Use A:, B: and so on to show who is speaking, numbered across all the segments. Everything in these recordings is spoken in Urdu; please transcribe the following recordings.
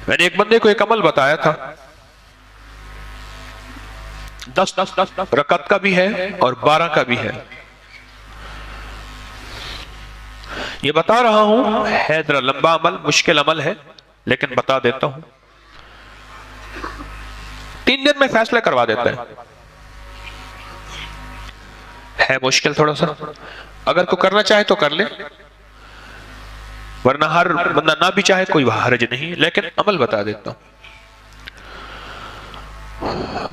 A: میں نے ایک بندے کو ایک عمل بتایا تھا، 10 رکعت کا بھی ہے اور 12 کا بھی ہے. یہ بتا رہا ہوں، ہے ذرا لمبا عمل، مشکل عمل ہے، لیکن بتا دیتا ہوں. 3 دن میں فیصلہ کروا دیتا ہے مشکل تھوڑا سا. اگر کوئی کرنا چاہے تو کر لے، ورنہ ہر بندہ نہ بھی چاہے کوئی حرج نہیں، لیکن عمل بتا دیتا ہوں.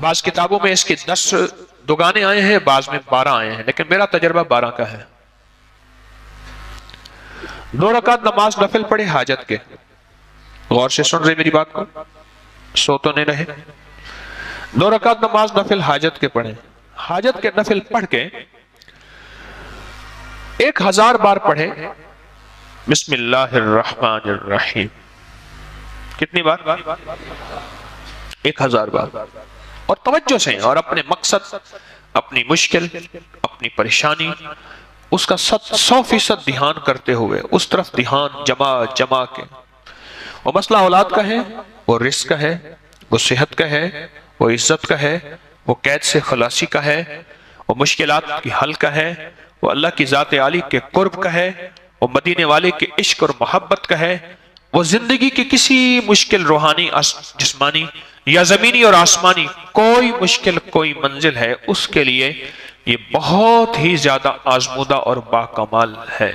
A: بعض کتابوں میں اس کے 10 دگانے آئے ہیں، بعض میں 12 آئے ہیں، لیکن میرا تجربہ 12 کا ہے. 2 رکعت نماز نفل پڑھے حاجت کے. غور سے سن رہے میری بات کو، سو تو نہیں رہے. 2 رکعت نماز نفل حاجت کے پڑھیں. حاجت کے نفل پڑھ کے 1000 بار پڑھے بسم اللہ الرحمن الرحیم. کتنی بار؟ 1000 بار. اور توجہ سے، اور اپنے مقصد، اپنی مشکل، اپنی پریشانی، اس کا 100% دھیان کرتے ہوئے، اس طرف دھیان جما کے. وہ مسئلہ اولاد کا ہے، وہ رزق کا ہے، وہ صحت کا ہے، وہ عزت کا ہے، وہ قید سے خلاصی کا ہے، وہ مشکلات کی حل کا ہے، وہ اللہ کی ذات عالی کے قرب کا ہے، وہ مدینے والے کے عشق اور محبت کا ہے، وہ زندگی کی کسی مشکل روحانی، جسمانی یا زمینی اور آسمانی کوئی مشکل، کوئی منزل ہے، اس کے لیے یہ بہت ہی زیادہ آزمودہ اور باکمال ہے.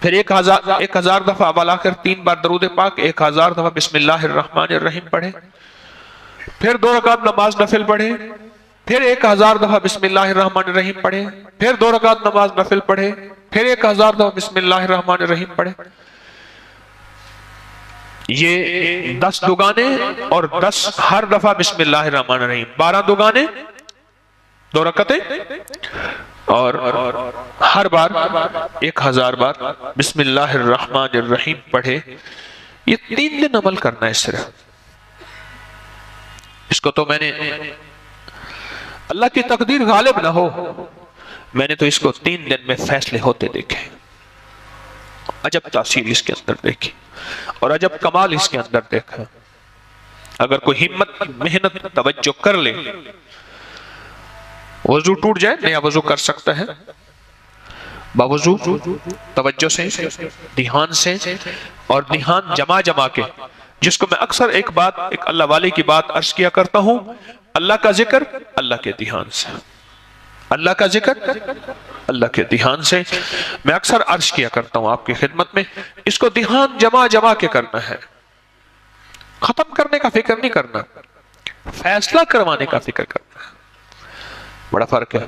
A: پھر 1000 دفعہ اب آ کر 3 بار درود پاک، 1000 دفعہ بسم اللہ الرحمن الرحیم پڑھے. پھر 2 رکعت نماز نفل پڑھے. پھر 1000 دفعہ بسم اللہ الرحمن الرحیم پڑھے. پھر 2 رکعت نماز نفل پڑھے. پھر 1000 دفعہ بسم اللہ الرحمن الرحیم پڑھے. یہ 10 دگانے اور 10 ہر دفعہ بسم اللہ الرحمن الرحیم، 12 دگانے، 2 رکعتیں، اور ہر بار 1000 بار بسم اللہ الرحمن الرحیم پڑھے. یہ 3 دن عمل کرنا ہے صرف. اس کو تو میں نے، اللہ کی تقدیر غالب نہ ہو، میں نے تو اس کو 3 دن میں فیصلے ہوتے دیکھے. عجب تاثیر اس کے اندر دیکھی، اور عجب کمال اس کے اندر دیکھا. اگر کوئی ہمت، محنت، توجہ کر لے، وضو ٹوٹ جائے، نیا وضو کر سکتا ہے، باوضو توجہ سے، دھیان سے، اور دھیان جما کے. جس کو میں اکثر ایک اللہ والے کی بات عرض کیا کرتا ہوں، اللہ کا ذکر اللہ کے دھیان سے، اللہ کا ذکر اللہ کے دھیان سے. میں اکثر عرض کیا کرتا ہوں آپ کی خدمت میں، اس کو دھیان جما کے کرنا ہے. ختم کرنے کا فکر نہیں کرنا، فیصلہ کروانے کا فکر کرنا ہے. بڑا فرق ہے.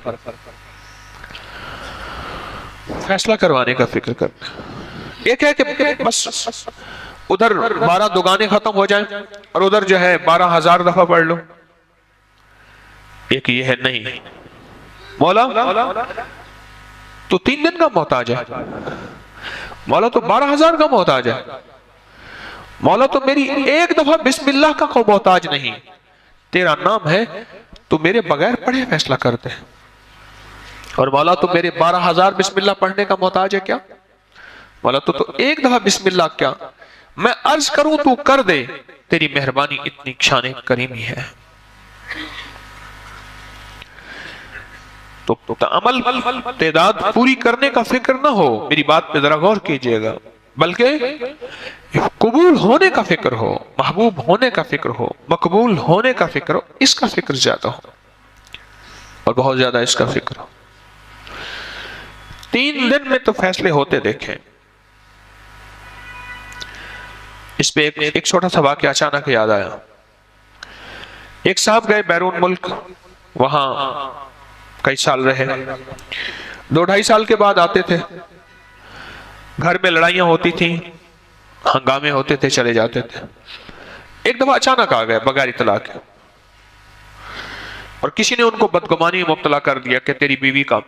A: فیصلہ کروانے کا فکر کرنا. ایک ہے کہ بس ادھر 12 دگانے ختم ہو جائیں اور ادھر جو ہے 12000 دفعہ پڑھ لو. ایک یہ ہے نہیں، مولا تو 3 دن کا محتاج ہے، مولا تو 12000 کا محتاج ہے، مولا تو میری ایک دفعہ بسم اللہ کا کو محتاج نہیں. تیرا نام ہے، تو میرے بغیر پڑھے فیصلہ کرتے ہیں. اور مولا تو میرے 12000 بسم اللہ پڑھنے کا محتاج ہے کیا؟ مولا تو ایک دفعہ بسم اللہ کیا، میں عرض کروں تو کر دے، تیری مہربانی اتنی شان کریمی ہے. تو عمل تعداد پوری کرنے کا فکر نہ ہو، میری بات پہ ذرا غور کیجئے گا، بلکہ قبول ہونے کا فکر ہو، محبوب ہونے کا فکر ہو، مقبول ہونے کا فکر ہو. اس کا فکر زیادہ ہو، اور بہت زیادہ اس کا فکر ہو. 3 دن میں تو فیصلے ہوتے دیکھیں. اس پہ ایک چھوٹا سا واقعہ اچانک یاد آیا. ایک صاحب گئے بیرون ملک، وہاں کئی سال رہے. 2-2.5 سال کے بعد آتے تھے. گھر میں لڑائیاں ہوتی تھیں، ہنگامے ہوتے تھے، چلے جاتے تھے. ایک دفعہ اچانک آ گئے بغیر اطلاع کے، اور کسی نے ان کو بدگمانی میں مبتلا کر دیا کہ تیری بیوی کا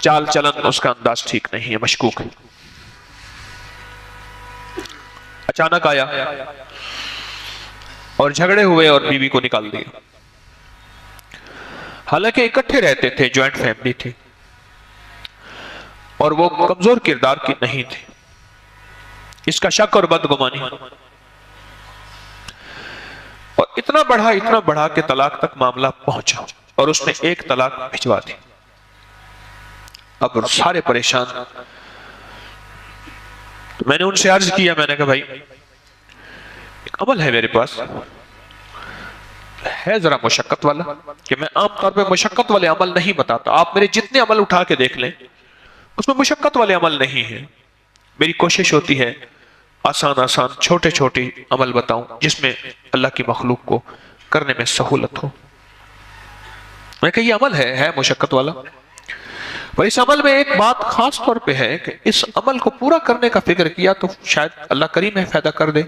A: چال چلن، اس کا انداز ٹھیک نہیں ہے، مشکوک ہے. اچانک آیا اور جھگڑے ہوئے اور بیوی کو نکال دیا. حالانکہ اکٹھے رہتے تھے، جوائنٹ فیملی تھی، اور وہ کمزور کردار کی نہیں تھی. اس کا شک اور بدگمانی، اور اتنا بڑھا کہ طلاق تک معاملہ پہنچا، اور اس نے ایک طلاق بھجوا دی۔ اب سارے پریشان۔ تو میں نے ان سے عرض کیا، میں نے کہا بھائی ایک عمل ہے میرے پاس، ہے ذرا مشقت والا، کہ میں عام طور پہ مشقت والے عمل نہیں بتاتا، آپ میرے جتنے عمل اٹھا کے دیکھ لیں اس میں مشقت والے عمل نہیں ہیں۔ میری کوشش ہوتی ہے آسان چھوٹے عمل بتاؤں جس میں اللہ کی مخلوق کو کرنے میں سہولت ہو۔ میں کہا یہ عمل ہے مشقت والا، اور اس عمل میں ایک بات خاص طور پہ ہے کہ اس عمل کو پورا کرنے کا فکر کیا تو شاید اللہ کریم ہے فائدہ کر دے،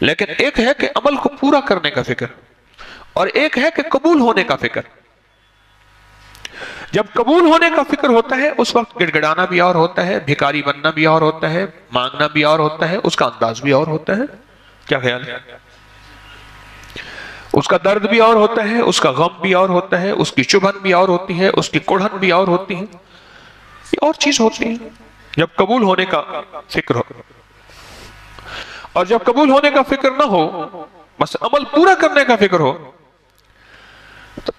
A: لیکن ایک ہے کہ عمل کو پورا کرنے کا فکر، اور ایک ہے کہ قبول ہونے کا فکر۔ جب قبول ہونے کا فکر ہوتا ہے اس وقت گڑگڑانا بھی اور ہوتا ہے، بھکاری بننا بھی اور ہوتا ہے، مانگنا بھی اور ہوتا ہے، اس کا انداز بھی اور ہوتا ہے۔ کیا خیال ہے؟ اس کا درد بھی اور ہوتا ہے، اس کا غم بھی اور ہوتا ہے، اس کی چبھن بھی اور ہوتی ہے، اس کی کڑھن بھی اور ہوتی ہے، یہ اور چیز ہوتی ہے جب قبول ہونے کا فکر ہو۔ اور جب قبول ہونے کا فکر نہ ہو، بس عمل پورا کرنے کا فکر ہو، تو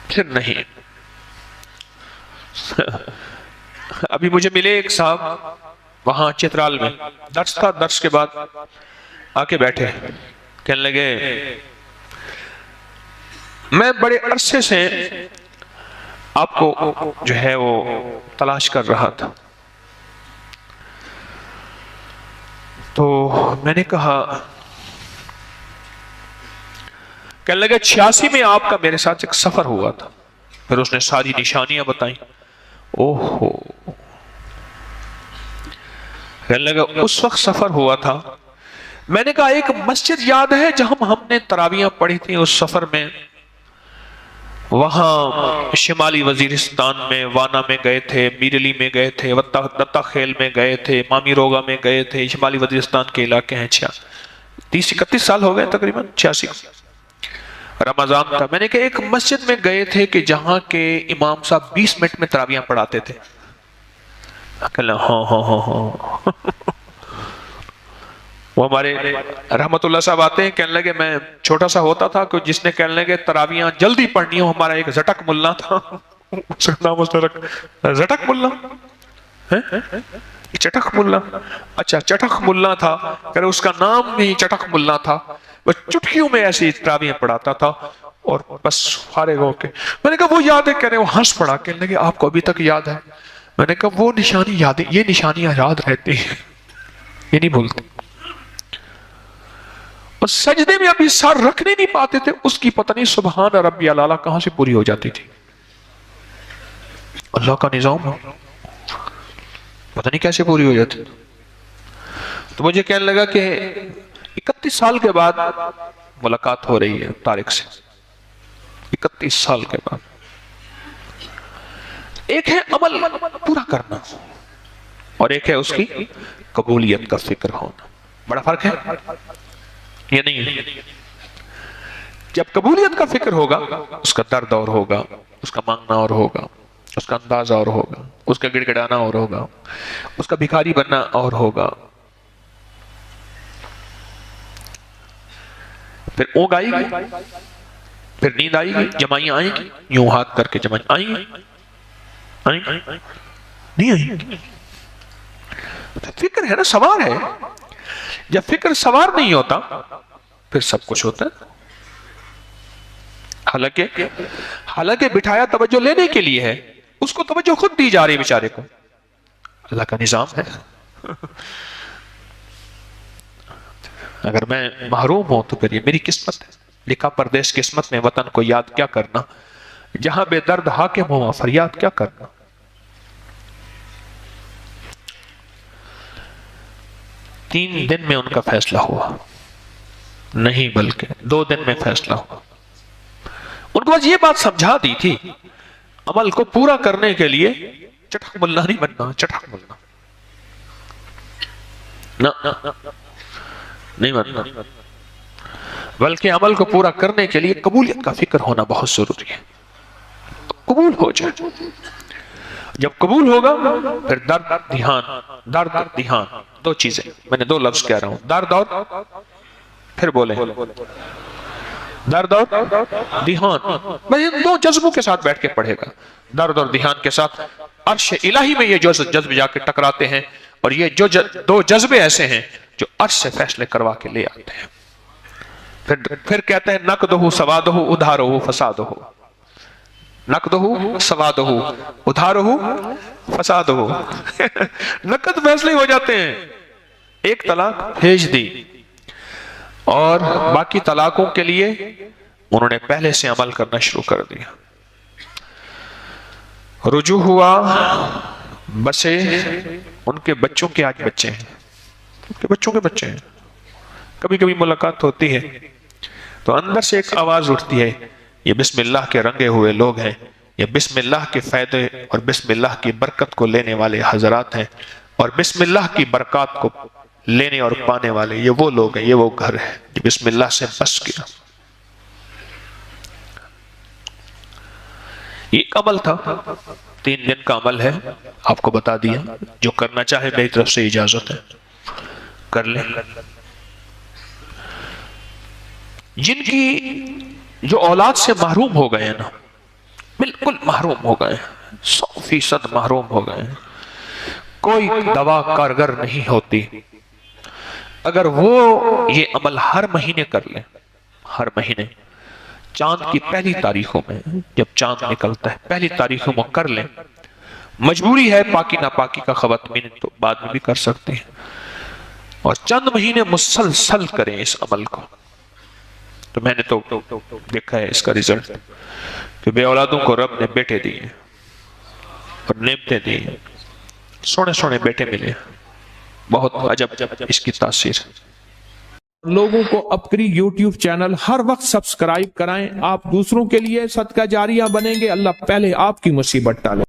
A: پھر نہیں۔ ابھی مجھے ملے ایک صاحب وہاں چترال میں، درس تھا، درس کے بعد آ کے بیٹھے، کہنے لگے میں بڑے عرصے سے آپ کو جو ہے وہ تلاش کر رہا تھا۔ تو میں نے کہا، کہنے لگے 86 میں آپ کا میرے ساتھ ایک سفر ہوا تھا، پھر اس نے ساری نشانیاں بتائیں۔ اوہو، کہنے لگے اس وقت سفر ہوا تھا۔ میں نے کہا ایک مسجد یاد ہے جہاں ہم نے تراویحیں پڑھی تھیں اس سفر میں، وہاں شمالی وزیرستان میں وانا میں گئے تھے، میرلی میں گئے تھے، دتا خیل میں گئے تھے، مامی روگا میں گئے تھے، شمالی وزیرستان کے علاقے ہیں۔ 30-31 سال ہو گئے تقریباً، 86 رمضان تھا۔ میں نے کہا ایک مسجد میں گئے تھے کہ جہاں کے امام صاحب 20 منٹ میں تراویحیں پڑھاتے تھے۔ کہنا ہاں وہ ہمارے رحمت اللہ صاحب آتے ہیں، کہنے لگے میں چھوٹا سا ہوتا تھا کہ جس نے کہنے لگے تراویحیں جلدی پڑھنی ہو، ہمارا ایک زٹک ملا تھا، اس کا نام زٹک ملا، چٹک ملا، اچھا چٹک ملا تھا، کہ اس کا نام بھی چٹک ملا تھا، وہ چٹکیوں میں ایسی تراویحیں پڑھاتا تھا، اور بس فارغ ہو کے میں نے کہا وہ یاد ہے؟ کہنے وہ ہنس پڑا، کہنے لگے آپ کو ابھی تک یاد ہے؟ میں نے کہا وہ نشانی یاد ہے، یہ نشانیاں یاد رہتی ہیں، یہ نہیں بھولتی۔ اور سجدے میں ابھی سر رکھنے نہیں پاتے تھے، اس کی پتہ نہیں سبحان ربی العالی کہاں سے پوری ہو جاتی تھی۔ اللہ کا نظام پتہ نہیں کیسے پوری ہو جاتی۔ تو مجھے کہنے لگا کہ 31 سال کے بعد ملاقات ہو رہی ہے طارق سے، 31 سال کے بعد۔ ایک ہے عمل پورا کرنا، اور ایک ہے اس کی قبولیت کا فکر ہونا، بڑا فرق ہے یہ نہیں ہے۔ جب قبولیت کا فکر ہوگا اس کا درد اور ہوگا، اس کا مانگنا اور ہوگا، اس کا انداز اور ہوگا، اس کا گڑگڑانا اور ہوگا، اس کا بھکاری بننا اور ہوگا۔ پھر اونگ آئے گی، پھر نیند آئے گی، جمائیاں آئیں گی، یوں ہاتھ کر کے جمائیں آئیں گی، نہیں آئیں گی۔ فکر ہے نا، سوار ہے۔ جب فکر سوار نہیں ہوتا پھر سب کچھ ہوتا ہے۔ حالانکہ بٹھایا توجہ لینے کے لیے ہے، اس کو توجہ خود دی جا رہی بیچارے کو، اللہ کا نظام ہے۔ اگر میں محروم ہوں تو پھر یہ میری قسمت ہے، لکھا پردیس قسمت میں وطن کو یاد کیا کرنا، جہاں بے درد حاکم ہوا فریاد کیا کرنا۔ 3 دن میں ان کا فیصلہ ہوا، نہیں بلکہ 2 دن میں فیصلہ ہوا۔ ان کو بس یہ بات سمجھا دی تھی، عمل کو پورا کرنے کے لیے چٹک ملا نہیں بننا، چٹک ملا نہیں بننا، بلکہ عمل کو پورا کرنے کے لیے قبولیت کا فکر ہونا بہت ضروری ہے، قبول ہو جائے۔ جب قبول ہوگا پھر درد دھیان، دو چیزیں، میں نے دو لفظ کہہ رہا ہوں، درد اور پھر بولیں درد اور دھیان، میں ان دو جذبوں کے ساتھ بیٹھ کے پڑھے گا، درد اور دھیان کے ساتھ عرش الہی میں یہ جذبے جا کے ٹکراتے ہیں، اور یہ جو دو جذبے ایسے ہیں جو عرش سے فیصلے کروا کے لے آتے ہیں۔ پھر کہتے ہیں نقدہ سوادہ ادھارہ فسادہ، نقدہ سوادہ ادھارہ فسادہ، نقد فیصلے ہو جاتے ہیں، ایک طلاق بھیج دی اور باقی طلاقوں کے لیے انہوں نے پہلے سے عمل کرنا شروع کر دیا، رجوع ہوا، بسے ان کے بچوں کے آج بچے ہیں، ان کے بچوں کے بچے ہیں، کبھی کبھی ملاقات ہوتی ہے تو اندر سے ایک آواز اٹھتی ہے، یہ بسم اللہ کے رنگے ہوئے لوگ ہیں، یہ بسم اللہ کے فائدے اور بسم اللہ کی برکت کو لینے والے حضرات ہیں، اور بسم اللہ کی برکات کو لینے اور پانے والے یہ وہ لوگ ہیں، یہ وہ گھر ہے جو بسم اللہ سے بس گیا۔ یہ ایک عمل تھا، 3 دن کا عمل ہے، آپ کو بتا دیا، جو کرنا چاہے میری طرف سے اجازت ہے کر لیں۔ جن کی جو اولاد سے محروم ہو گئے ہیں نا، بالکل محروم ہو گئے ہیں، 100% محروم ہو گئے ہیں، کوئی دوا کارگر نہیں ہوتی، اگر وہ یہ عمل ہر مہینے کر لیں، ہر مہینے چاند کی پہلی تاریخوں میں، جب چاند نکلتا ہے پہلی تاریخوں میں کر لیں، مجبوری ہے پاکی ناپاکی کا خواتین تو بعد میں بھی کر سکتے ہیں، اور چند مہینے مسلسل کریں اس عمل کو، تو میں نے تو دیکھا ہے اس کا رزلٹ کہ بے اولادوں کو رب نے بیٹے دیے اور نعمتیں دی، سونے سونے بیٹے ملے، بہت عجب اس کی تاثیر۔
B: لوگوں کو اپنی یوٹیوب چینل ہر وقت سبسکرائب کرائیں، آپ دوسروں کے لیے صدقہ جاریہ بنیں گے، اللہ پہلے آپ کی مصیبت ٹالے۔